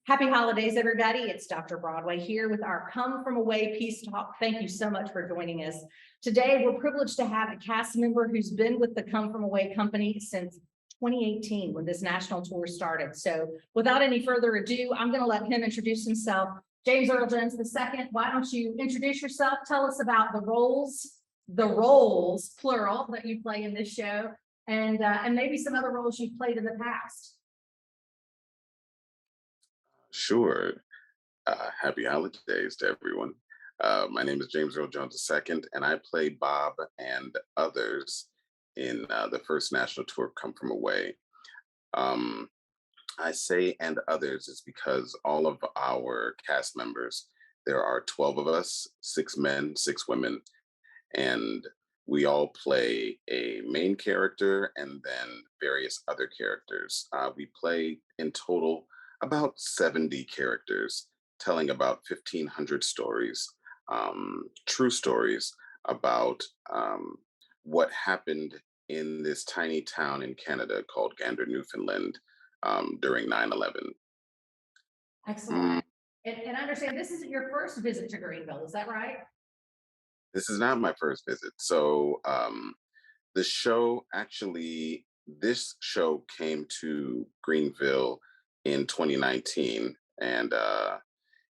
Happy holidays, everybody. It's Dr. Broadway here with our Come From Away Peace Talk. Thank you so much for joining us. Today, we're privileged to have a cast member who's been with the Come From Away company since 2018 when this national tour started. So without any further ado, I'm going to let him introduce himself. James Earl Jones II, why don't you introduce yourself? Tell us about the roles, plural, that you play in this show, and maybe some other roles you've played in the past. Sure. Happy holidays to everyone. My name is James Earl Jones II, and I play Bob and others in the first national tour, Come From Away. Um, I say and others is because all of our cast members, there are 12 of us, 6 men, 6 women, and we all play a main character and then various other characters. We play in total about 70 characters, telling about 1,500 stories, true stories about what happened in this tiny town in Canada called Gander, Newfoundland during 9/11. Excellent. And I understand this isn't your first visit to Greenville, is that right? This is not my first visit. So the show actually, this show came to Greenville in 2019, and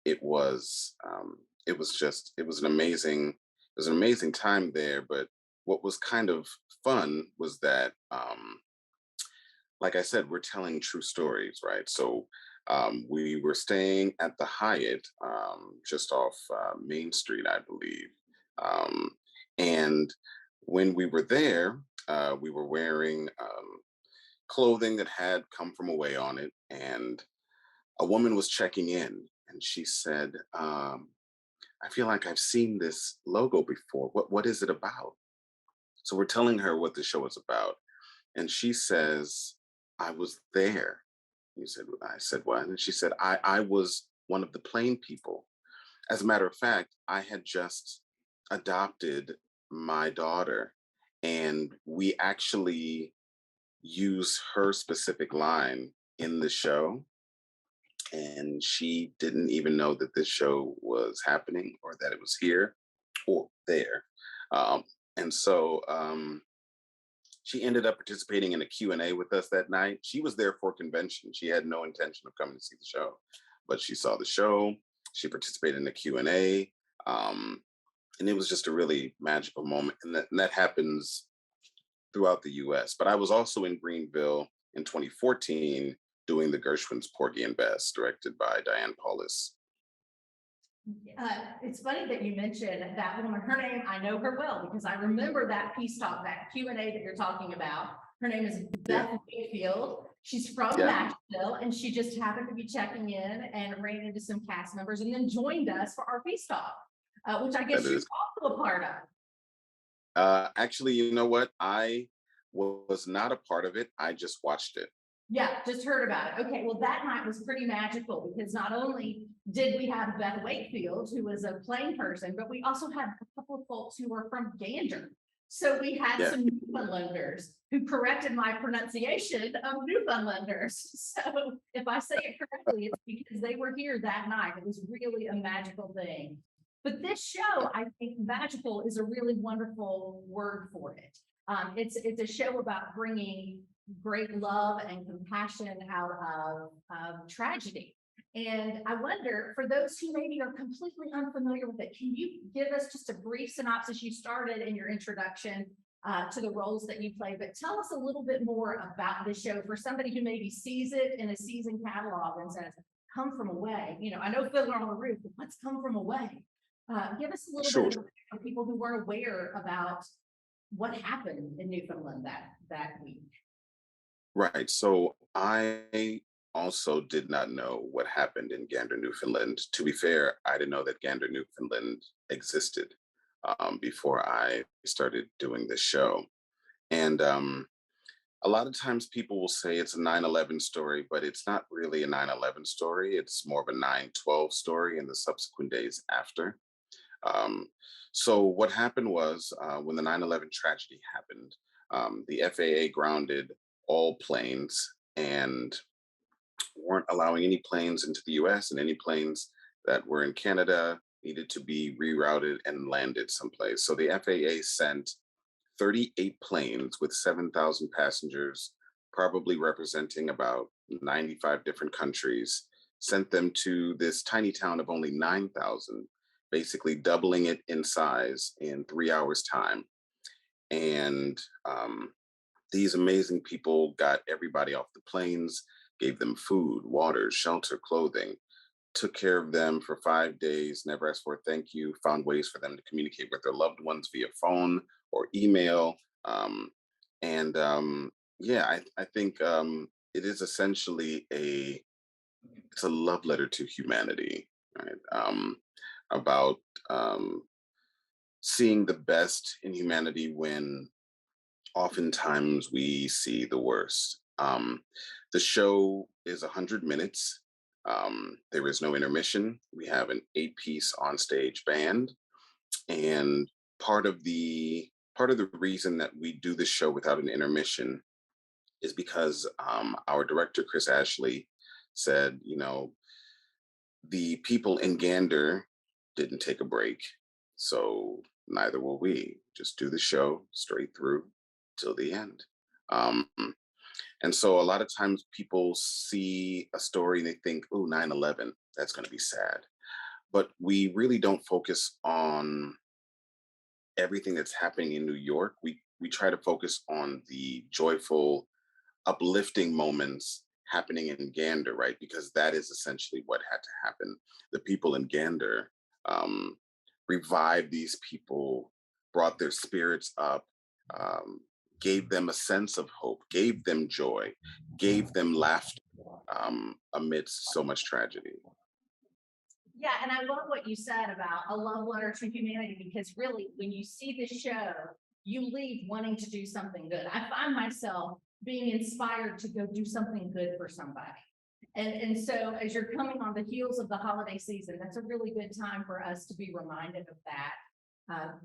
it was an amazing time there. But what was kind of fun was that, like I said, we're telling true stories, right? So we were staying at the Hyatt just off Main Street, I believe. Um, and when we were there, we were wearing clothing that had Come From Away on it. And a woman was checking in and she said, I feel like I've seen this logo before. What is it about? So we're telling her what the show is about. And she says, I was there. I said, what? And she said, I was one of the plane people. As a matter of fact, I had just adopted my daughter, and we actually use her specific line in the show. And she didn't even know that this show was happening or that it was here or there. Um, and so she ended up participating in a Q&A with us that night. She was there for convention. She had no intention of coming to see the show, but she saw the show. She participated in the Q&A. And it was just a really magical moment. And that happens throughout the US. But I was also in Greenville in 2014 doing the Gershwin's Porgy and Bess, directed by Diane Paulus. It's funny that you mentioned that woman. Her name, I know her well because I remember that Peace Talk, that Q&A that you're talking about. Her name is Yeah. Beth Wakefield. She's from Yeah. Nashville, and she just happened to be checking in and ran into some cast members and then joined us for our Peace Talk, which I guess That you're is also a part of. actually, you know what? I was not a part of it. I just watched it. Yeah, just heard about it. Okay, well, that night was pretty magical because not only did we have Beth Wakefield, who was a plain person, but we also had a couple of folks who were from Gander. So we had Yeah. some Newfoundlanders who corrected my pronunciation of Newfoundlanders. So if I say it correctly, it's because they were here that night. It was really a magical thing. But this show, I think magical is a really wonderful word for it. It's a show about bringing great love and compassion out of tragedy. And I wonder, for those who maybe are completely unfamiliar with it, can you give us just a brief synopsis? You started in your introduction to the roles that you play, but tell us a little bit more about the show for somebody who maybe sees it in a season catalog and says, Come From Away. You know, I know Fiddler on the Roof, but what's Come From Away? Give us a little Sure. bit for people who weren't aware about what happened in Newfoundland that week. Right. So I also did not know what happened in Gander, Newfoundland. To be fair, I didn't know that Gander, Newfoundland existed before I started doing this show. And a lot of times people will say it's a 9/11 story, but it's not really a 9/11 story. It's more of a 9/12 story in the subsequent days after. Um, so what happened was when the 9/11 tragedy happened, the FAA grounded all planes, and weren't allowing any planes into the US, and any planes that were in Canada needed to be rerouted and landed someplace. So the FAA sent 38 planes with 7,000 passengers, probably representing about 95 different countries, sent them to this tiny town of only 9,000, basically doubling it in size in 3 hours' time. And these amazing people got everybody off the planes, gave them food, water, shelter, clothing, took care of them for 5 days, never asked for a thank you, found ways for them to communicate with their loved ones via phone or email. Um, and yeah, I think it is essentially it's a love letter to humanity, right? About um, seeing the best in humanity when oftentimes we see the worst. The show is 100 minutes. There is no intermission. We have an eight-piece on-stage band, and part of the reason that we do the show without an intermission is because our director Chris Ashley said, the people in Gander didn't take a break, so neither will we. Just do the show straight through till the end. Um, and so a lot of times people see a story and they think, oh, 9/11, that's going to be sad. But we really don't focus on everything that's happening in New York. We try to focus on the joyful, uplifting moments happening in Gander, right? Because that is essentially what had to happen. The people in Gander um, revived these people, brought their spirits up, um, gave them a sense of hope, gave them joy, gave them laughter amidst so much tragedy. Yeah, and I love what you said about a love letter to humanity, because really, when you see the show, you leave wanting to do something good. I find myself being inspired to go do something good for somebody. And so as you're coming on the heels of the holiday season, that's a really good time for us to be reminded of that.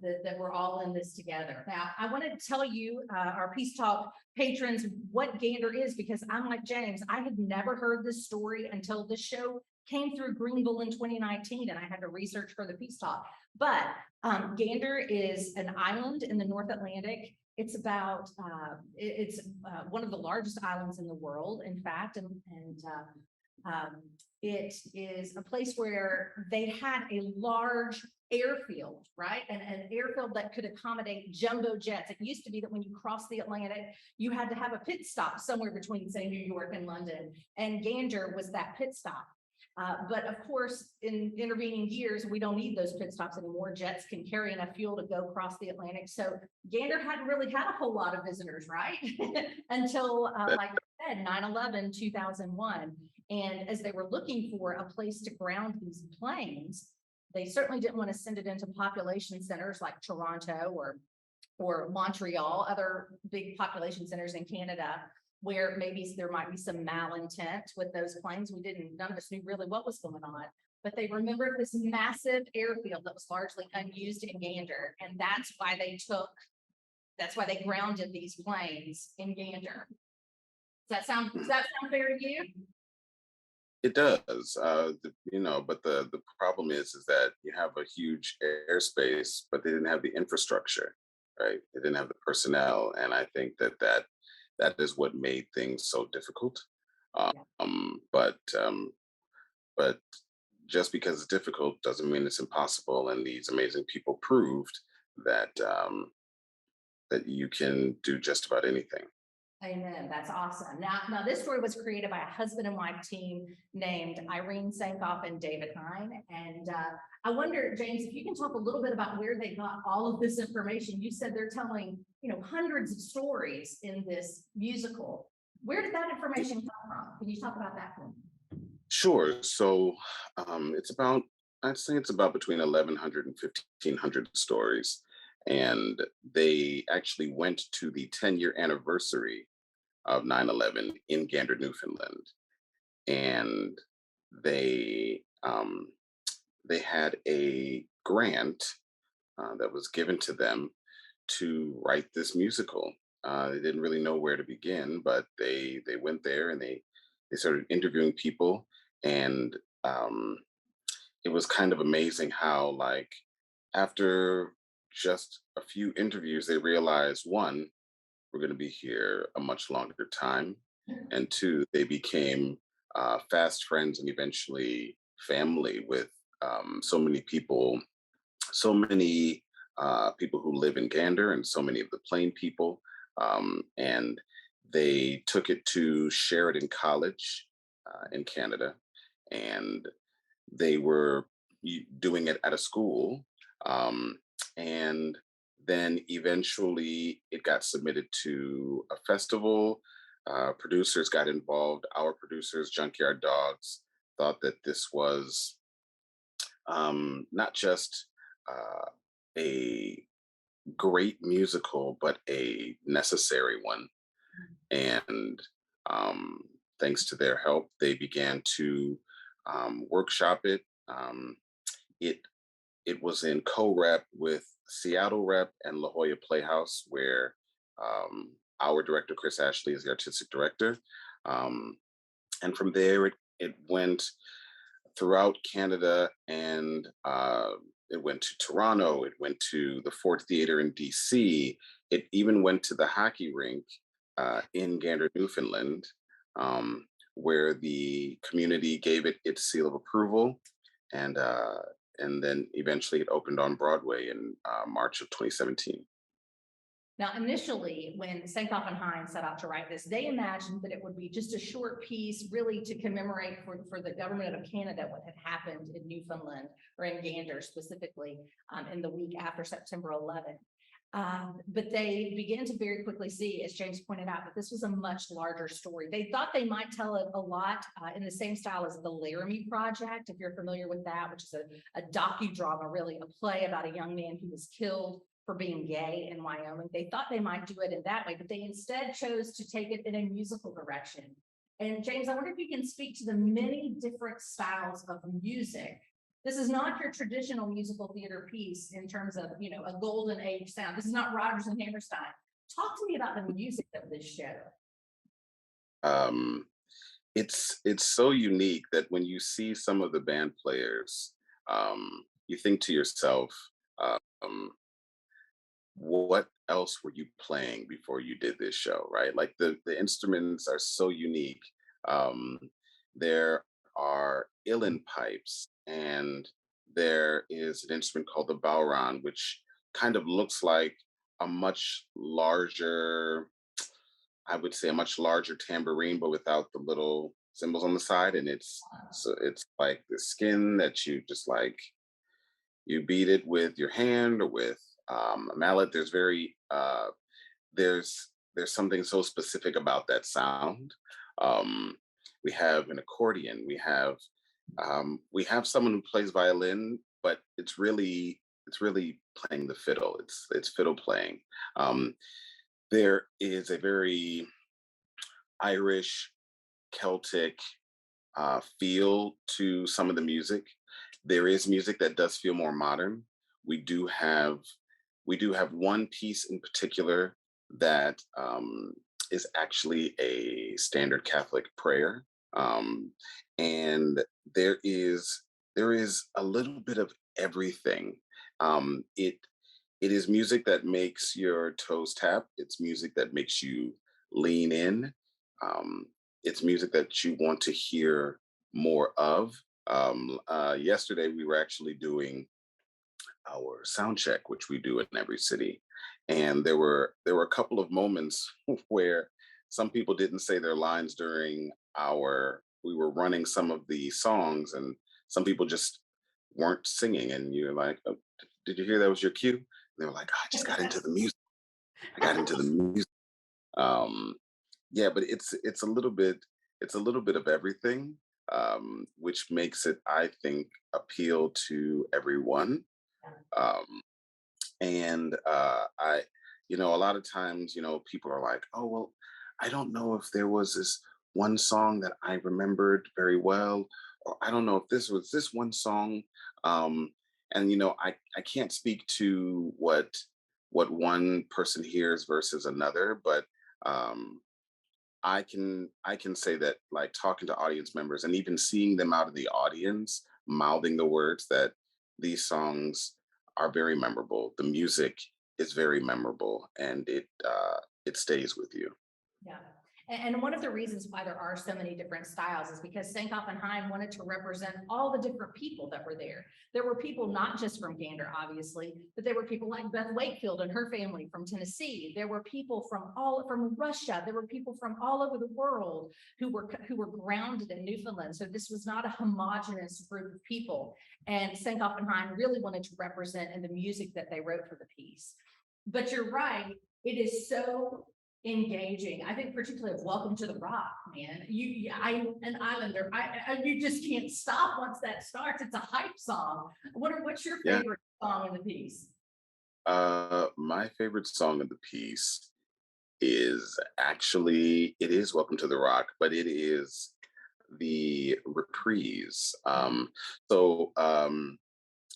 That we're all in this together. Now, I want to tell you, our Peace Talk patrons, what Gander is, because I'm like James, I had never heard this story until this show came through Greenville in 2019, and I had to research for the Peace Talk. But Gander is an island in the North Atlantic. It's about it's one of the largest islands in the world, in fact, it is a place where they had a large airfield, right? And an airfield that could accommodate jumbo jets. It used to be that when you crossed the Atlantic, you had to have a pit stop somewhere between, say, New York and London, and Gander was that pit stop. But of course, in intervening years, we don't need those pit stops anymore. Jets can carry enough fuel to go across the Atlantic. So Gander hadn't really had a whole lot of visitors, right? Until, That, like I said, 9/11, 2001. And as they were looking for a place to ground these planes, they certainly didn't want to send it into population centers like Toronto or Montreal, other big population centers in Canada, where maybe there might be some malintent with those planes. None of us knew really what was going on, but they remembered this massive airfield that was largely unused in Gander. And that's why they grounded these planes in Gander. Does that sound fair to you? it does, but the problem is that you have a huge airspace, but they didn't have the infrastructure, right? They didn't have the personnel, and I think that is what made things so difficult. Yeah. But just because it's difficult doesn't mean it's impossible. And these amazing people proved that that you can do just about anything. Amen. That's awesome. Now this story was created by a husband and wife team named Irene Sankoff and David Hine. And I wonder, James, if you can talk a little bit about where they got all of this information. You said they're telling, hundreds of stories in this musical. Where did that information come from? Can you talk about that for me? Sure. So I'd say it's about between 1,100 and 1,500 stories. And they actually went to the 10-year anniversary of 9/11 in Gander, Newfoundland. And they they had a grant that was given to them to write this musical. They didn't really know where to begin, but they went there and they started interviewing people, and um, it was kind of amazing how, like, after just a few interviews, they realized, one, we're going to be here a much longer time, and two, they became fast friends and eventually family with so many people, so many people who live in Gander, and so many of the Plain people. And they took it to Sheridan College in Canada, and they were doing it at a school. Um, and then eventually it got submitted to a festival. Producers got involved. Our producers, Junkyard Dogs, thought that this was not just uh, a great musical, but a necessary one. And um, thanks to their help, they began to workshop it. It it was in co-rep with Seattle Rep and La Jolla Playhouse, where our director Chris Ashley is the artistic director. Um, and from there, it went throughout Canada, and it went to Toronto. It went to the Ford Theatre in DC. It even went to the hockey rink in Gander, Newfoundland, where the community gave it its seal of approval, and and then eventually it opened on Broadway in March of 2017. Now, initially, when Sankoff and Hines set out to write this, they imagined that it would be just a short piece, really to commemorate for the government of Canada what had happened in Newfoundland, or in Gander specifically, in the week after September 11th. But they began to very quickly see, as James pointed out, that this was a much larger story. They thought they might tell it a lot in the same style as the Laramie Project, if you're familiar with that, which is a docudrama, really a play about a young man who was killed for being gay in Wyoming. They thought they might do it in that way, but they instead chose to take it in a musical direction. And James, I wonder if you can speak to the many different styles of music. This is not your traditional musical theater piece in terms of, a golden age sound. This is not Rodgers and Hammerstein. Talk to me about the music of this show. Um, it's so unique that when you see some of the band players, you think to yourself, um, what else were you playing before you did this show, right? Like the instruments are so unique. Um, there are uilleann pipes, and there is an instrument called the bowron, which kind of looks like a much larger, I would say, a much larger tambourine, but without the little cymbals on the side. And it's like the skin that you just like, you beat it with your hand or with a mallet. There's something so specific about that sound. Um, we have an accordion. We have someone who plays violin, but it's really playing the fiddle. It's fiddle playing. Um, there is a very Irish, Celtic feel to some of the music. There is music that does feel more modern. We do have we do have one piece in particular that is actually a standard Catholic prayer, um, and there is there is a little bit of everything. It is music that makes your toes tap. It's music that makes you lean in. Um, it's music that you want to hear more of. Yesterday, we were actually doing our sound check, which we do in every city, and there were a couple of moments where some people didn't say their lines during our. We were running some of the songs, and some people just weren't singing, and you're like, "Oh, did you hear that was your cue?" And they were like, "I just got into the music. I got into the music." Um, yeah, but it's a little bit of everything, which makes it, I think, appeal to everyone. Um, and a lot of times, people are like, "Oh, well, I don't know if there was this one song that I remembered very well, or I don't know if this was this one song." Um, and I can't speak to what one person hears versus another, but um, I can say that, like, talking to audience members and even seeing them out of the audience mouthing the words, that these songs are very memorable. The music is very memorable, and it stays with you. Yeah. And one of the reasons why there are so many different styles is because Sankoffenheim wanted to represent all the different people that were there. There were people not just from Gander, obviously, but there were people like Beth Wakefield and her family from Tennessee. There were people from Russia. There were people from all over the world who were grounded in Newfoundland. So this was not a homogenous group of people. And Sankoffenheim really wanted to represent in the music that they wrote for the piece. But you're right, it is so engaging. I think particularly of Welcome to the Rock, man. I'm an Islander. You just can't stop once that starts. It's a hype song. What's your Yeah. favorite song in the piece? My favorite song of the piece is actually, it is Welcome to the Rock, but it is the reprise.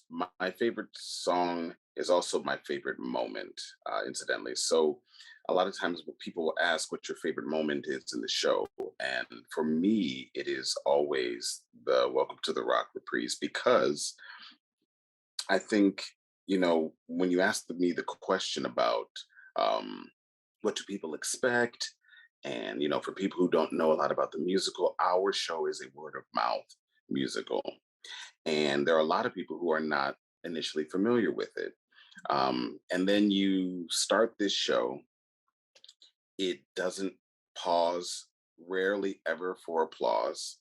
My favorite song is also my favorite moment, incidentally. So a lot of times when people ask what your favorite moment is in the show, and for me, it is always the Welcome to the Rock reprise, because I think, when you asked me the question about um, what do people expect, and, for people who don't know a lot about the musical, our show is a word of mouth musical. And there are a lot of people who are not initially familiar with it. And then you start this show, it doesn't pause, rarely ever for applause.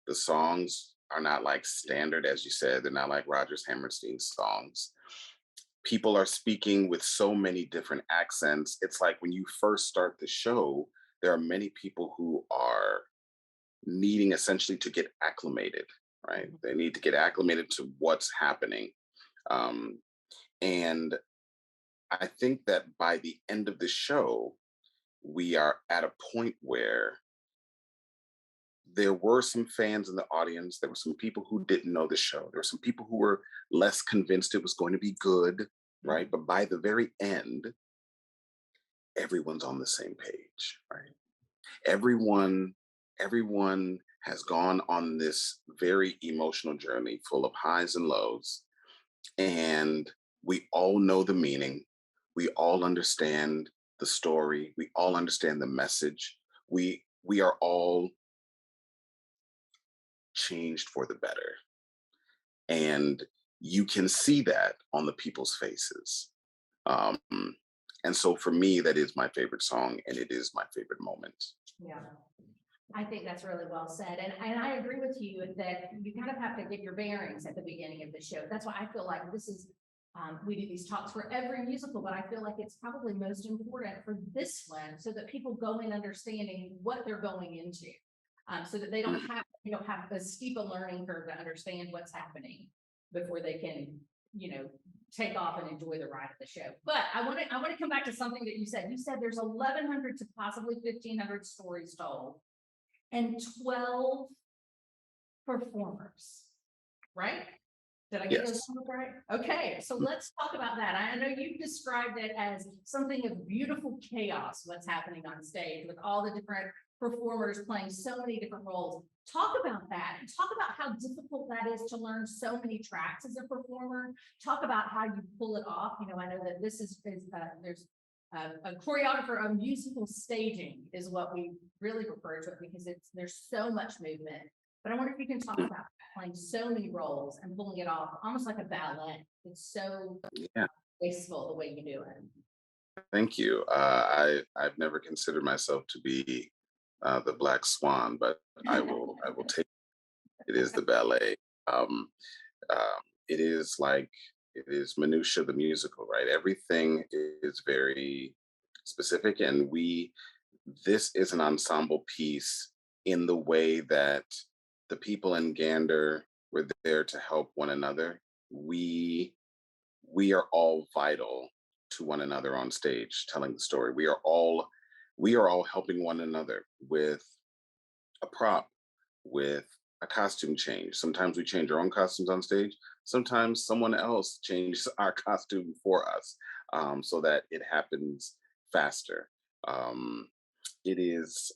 The songs are not like standard, as you said, they're not like Rogers Hammerstein songs. People are speaking with so many different accents. It's like when you first start the show, there are many people who are needing essentially to get acclimated, right? They need to get acclimated to what's happening. Um, and I think that by the end of the show, we are at a point where there were some fans in the audience. There were some people who didn't know the show. There were some people who were less convinced it was going to be good, right? But by the very end, everyone's on the same page, right? Everyone, everyone has gone on this very emotional journey full of highs and lows, and we all know the meaning. We all understand the story. We all understand the message. We are all changed for the better. And you can see that on the people's faces. Um, and so for me, that is my favorite song, and it is my favorite moment. Yeah. I think that's really well said. And I agree with you that you kind of have to get your bearings at the beginning of the show. That's why I feel like this is, we do these talks for every musical, but I feel like it's probably most important for this one so that people go in understanding what they're going into. So that they don't have as steep a learning curve to understand what's happening before they can, take off and enjoy the ride of the show. But I want to come back to something that you said. You said there's 1,100 to possibly 1,500 stories told and 12 performers, right? Did I get those Yes. numbers right? Okay, so let's talk about that. I know you described it as something of beautiful chaos, what's happening on stage with all the different performers playing so many different roles. Talk about that and talk about how difficult that is to learn so many tracks as a performer. Talk about how you pull it off. I know that this is there's a choreographer of musical staging is what we really refer to it because there's so much movement. But I wonder if you can talk about playing so many roles and pulling it off almost like a ballet. It's so Yeah. graceful the way you do it. Thank you. I've never considered myself to be the Black Swan, but I will take it is the ballet. Um, it is like it is minutia the musical, right? Everything is very specific, and this is an ensemble piece in the way that the people in Gander were there to help one another. We are all vital to one another on stage telling the story. We are all helping one another with a prop, with a costume change. Sometimes we change our own costumes on stage. Sometimes someone else changes our costume for us, so that it happens faster. Um, it is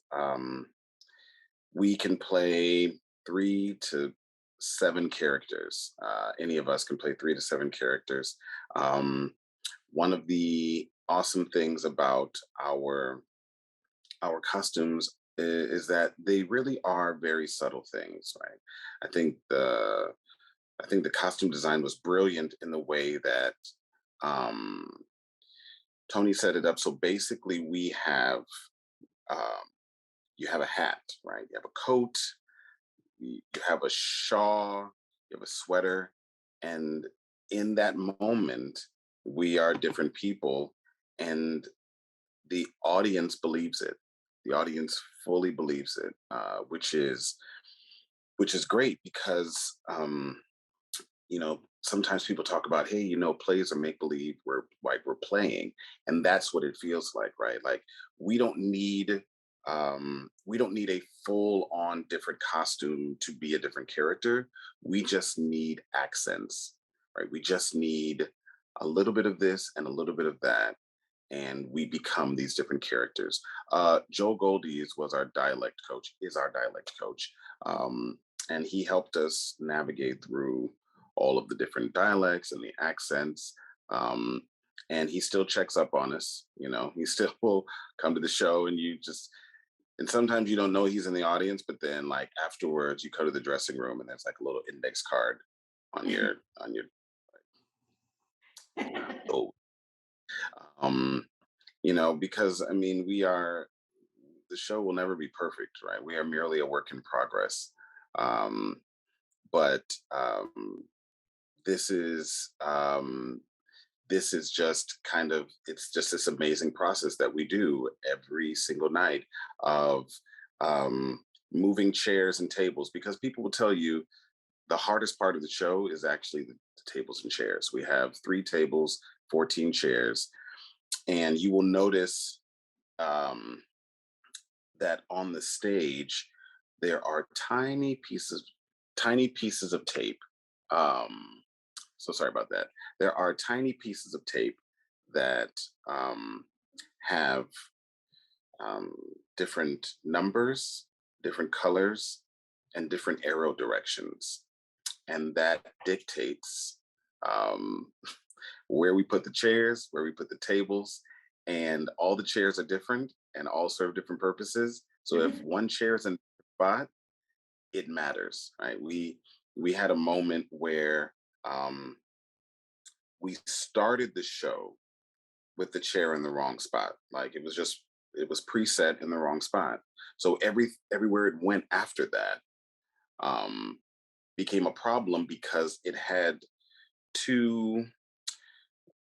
we can play 3 to 7 characters. Any of us can play 3 to 7 characters. Um, One of the awesome things about our costumes is that they really are very subtle things, right? I think the I think the costume design was brilliant in the way that um, Tony set it up. So basically, we have um, you have a hat, right? You have a coat, you have a shawl, you have a sweater, and in that moment, we are different people, and the audience believes it. The audience fully believes it, which is great because sometimes people talk about, hey, plays are make believe, we're playing, and that's what it feels like, right? Like we don't need we don't need a full on different costume to be a different character. We just need accents, right? We just need a little bit of this and a little bit of that, and we become these different characters. Joe Goldies is our dialect coach, and he helped us navigate through all of the different dialects and the accents. Um, and he still checks up on us. He still will come to the show, and sometimes you don't know he's in the audience, but then like afterwards, you go to the dressing room, and there's like a little index card on your oh, um, because I mean, the show will never be perfect, right? We are merely a work in progress. Um, but this is um, this is just kind of it's just this amazing process that we do every single night of um, moving chairs and tables, because people will tell you the hardest part of the show is actually the tables and chairs. We have 3 tables, 14 chairs, and you will notice um, that on the stage there are tiny pieces of tape. Um, so sorry about that. There are tiny pieces of tape that have um, different numbers, different colors, and different arrow directions, and that dictates um, where we put the chairs, where we put the tables, and all the chairs are different and all serve different purposes. So if one chair is in a spot, it matters, right? We had a moment where um, we started the show with the chair in the wrong spot. Like it was preset in the wrong spot. So everywhere it went after that um, became a problem because it had two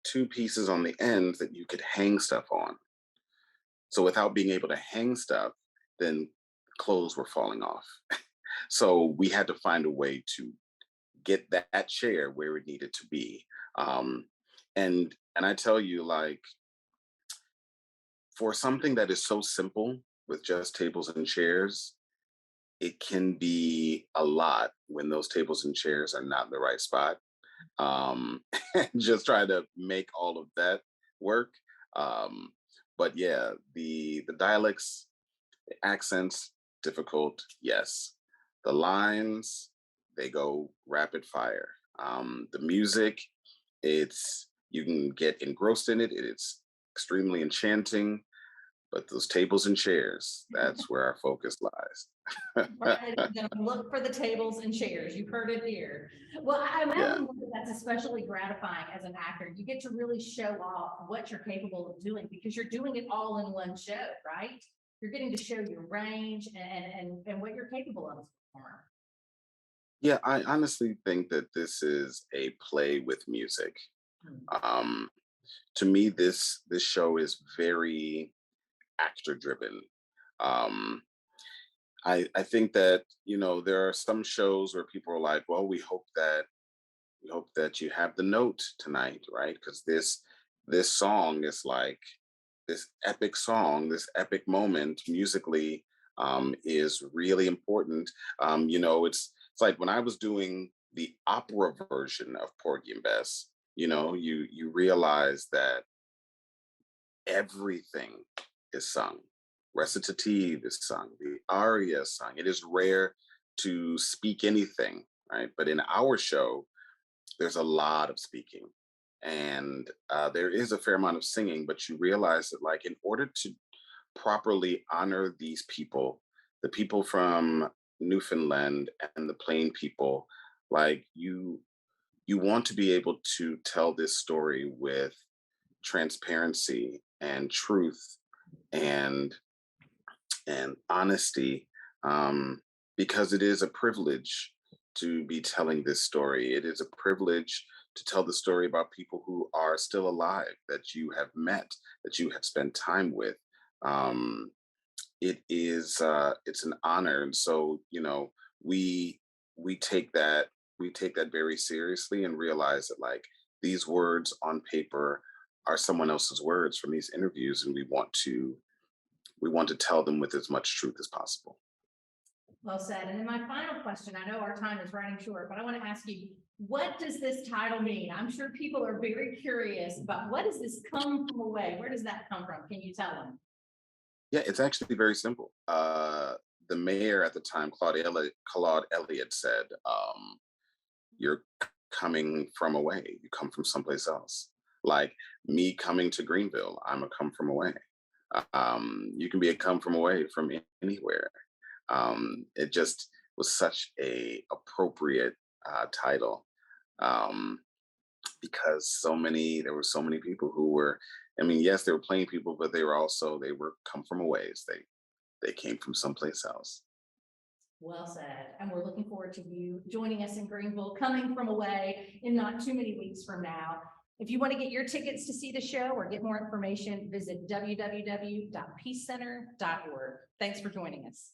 two pieces on the ends that you could hang stuff on. So without being able to hang stuff, then clothes were falling off. So we had to find a way to get that chair where it needed to be. Um, and I tell you, like, for something that is so simple with just tables and chairs, it can be a lot when those tables and chairs are not in the right spot. Just try to make all of that work. Um, but yeah, the dialects, the accents, difficult, yes. The lines, they go rapid fire. The music, it's you can get engrossed in it. It's extremely enchanting. But those tables and chairs, that's where our focus lies. Right, I'm gonna look for the tables and chairs. You've heard it here. Well, I Yeah. imagine that that's especially gratifying as an actor. You get to really show off what you're capable of doing because you're doing it all in one show, right? You're getting to show your range and what you're capable of as a performer. Yeah, I honestly think that this is a play with music. Hmm. Um, to me, this show is very actor driven. Um, I think that there are some shows where people are like, well, we hope that you have the note tonight, right? Because this song is like this epic song, this epic moment musically is really important. It's like when I was doing the opera version of Porgy and Bess. You realize that everything is sung. recitative is sung, the aria is sung. It is rare to speak anything, right? But in our show, there's a lot of speaking, and there is a fair amount of singing, but you realize that, like, in order to properly honor these people, the people from Newfoundland and the Plain people, like, you want to be able to tell this story with transparency and truth and honesty, because it is a privilege to be telling this story. It is a privilege to tell the story about people who are still alive, that you have met, that you have spent time with. Um, it's an honor, and so, we we take that we take that very seriously, and realize that, like, these words on paper are someone else's words from these interviews, and we want to tell them with as much truth as possible. Well said. And then my final question, I know our time is running short, but I want to ask you, what does this title mean? I'm sure people are very curious about what does this come from away? Where does that come from? Can you tell them? Yeah, it's actually very simple. The mayor at the time, Claude Elliott, said, "You're coming from away. You come from someplace else." Like me coming to Greenville, I'm a come from away. You can be a come from away from anywhere. It just was such a appropriate title, um, because there were so many people who were. I mean, yes, they were Plain people, but they were come from a ways. They came from someplace else. Well said. And we're looking forward to you joining us in Greenville, coming from away in not too many weeks from now. If you want to get your tickets to see the show or get more information, visit www.peacecenter.org. Thanks for joining us.